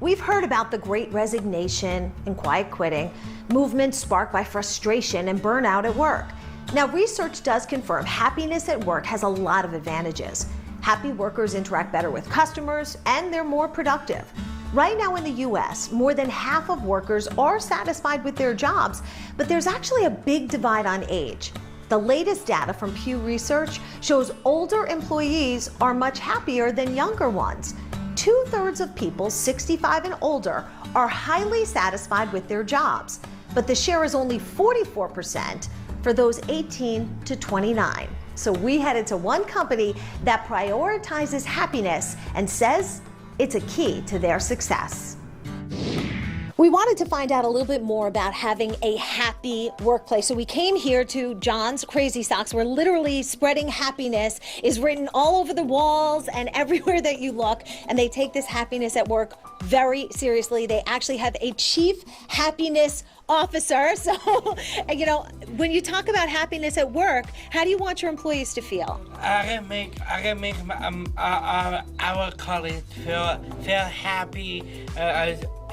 We've heard about the great resignation and quiet quitting, movements sparked by frustration and burnout at work. Now, research does confirm happiness at work has a lot of advantages. Happy workers interact better with customers and they're more productive. Right now in the US, more than half of workers are satisfied with their jobs, but there's actually a big divide on age. The latest data from Pew Research shows older employees are much happier than younger ones. 2/3 of people 65 and older are highly satisfied with their jobs, but the share is only 44% for those 18 to 29. So we headed to one company that prioritizes happiness and says it's a key to their success. We wanted to find out a little bit more about having a happy workplace. So we came here to John's Crazy Socks, where literally spreading happiness is written all over the walls and everywhere that you look. And they take this happiness at work very seriously. They actually have a chief happiness officer. So, you know, when you talk about happiness at work, how do you want your employees to feel? I can make our colleagues feel happy.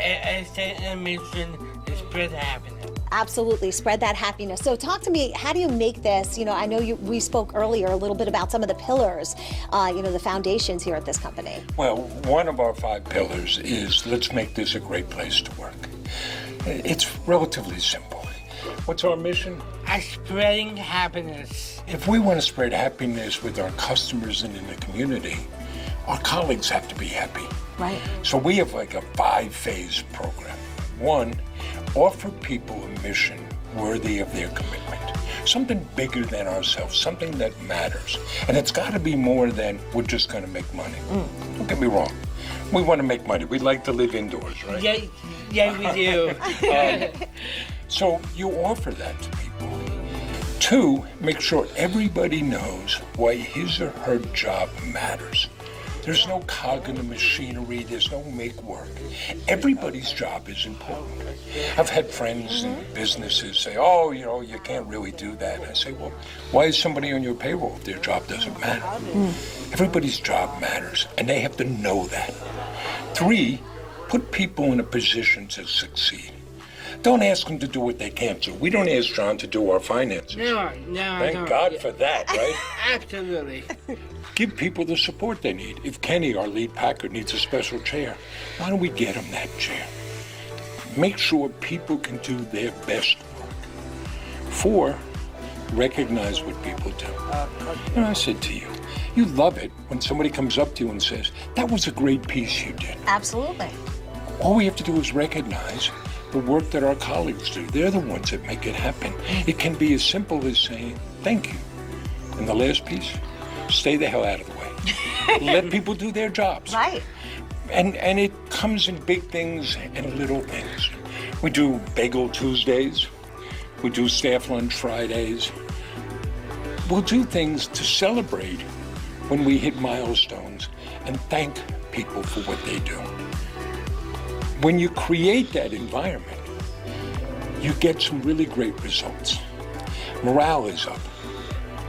As a mission to spread happiness. Absolutely, spread that happiness. So talk to me, how do you make this, you know, I know we spoke earlier a little bit about some of the pillars, the foundations here at this company. Well, one of our 5 pillars is let's make this a great place to work. It's relatively simple. What's our mission? Spreading happiness. If we want to spread happiness with our customers and in the community, our colleagues have to be happy. Right. So we have like a 5-phase program. 1, offer people a mission worthy of their commitment. Something bigger than ourselves, something that matters. And it's got to be more than we're just going to make money. Don't get me wrong. We want to make money. We like to live indoors, right? Yeah, we do. So you offer that to people. 2, make sure everybody knows why his or her job matters. There's no cog in the machinery, there's no make work. Everybody's job is important. I've had friends in businesses say, oh, you know, you can't really do that. And I say, well, why is somebody on your payroll if their job doesn't matter? Everybody's job matters, and they have to know that. 3, put people in a position to succeed. Don't ask them to do what they can't do. We don't ask John to do our finances. No. Thank God for that, right? Absolutely. Give people the support they need. If Kenny, our lead packer, needs a special chair, why don't we get him that chair? Make sure people can do their best work. 4, recognize what people do. And I said to you, you love it when somebody comes up to you and says, that was a great piece you did. Absolutely. All we have to do is recognize the work that our colleagues do. They're the ones that make it happen. It can be as simple as saying, thank you. And the last piece, stay the hell out of the way. Let people do their jobs. Right. And it comes in big things and little things. We do Bagel Tuesdays. We do Staff Lunch Fridays. We'll do things to celebrate when we hit milestones and thank people for what they do. When you create that environment, you get some really great results. Morale is up.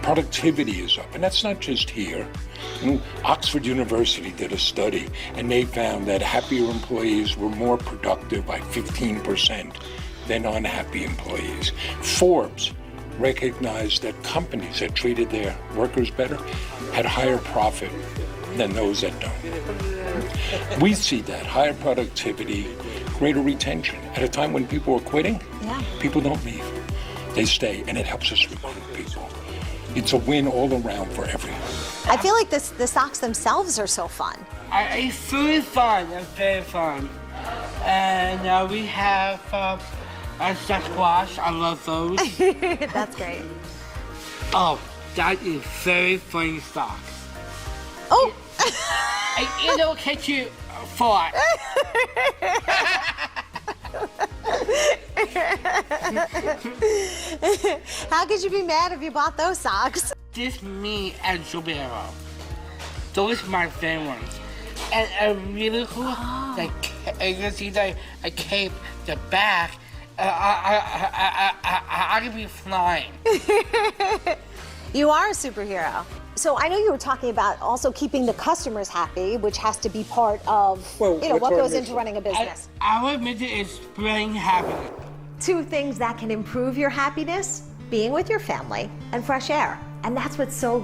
Productivity is up. And that's not just here. Oxford University did a study, and they found that happier employees were more productive by 15% than unhappy employees. Forbes recognized that companies that treated their workers better had higher profit than those that don't. We see that, higher productivity, greater retention. At a time when people are quitting, people don't leave. They stay, and it helps us recruit people. It's a win all around for everyone. I feel like the socks themselves are so fun. It's really fun. It's very fun. And we have a squash. I love those. That's great. Oh, that is very funny socks. Oh! It'll catch you for it. How could you be mad if you bought those socks? Just me and Superhero. Those are my favorite ones. And a really cool, like, you can see the cape, the back. I could be flying. You are a superhero. So I know you were talking about also keeping the customers happy, which has to be part of, Well, what what's our goes into mission? running a business. Our mission is spreading happiness. 2 things that can improve your happiness: being with your family and fresh air. And that's what's so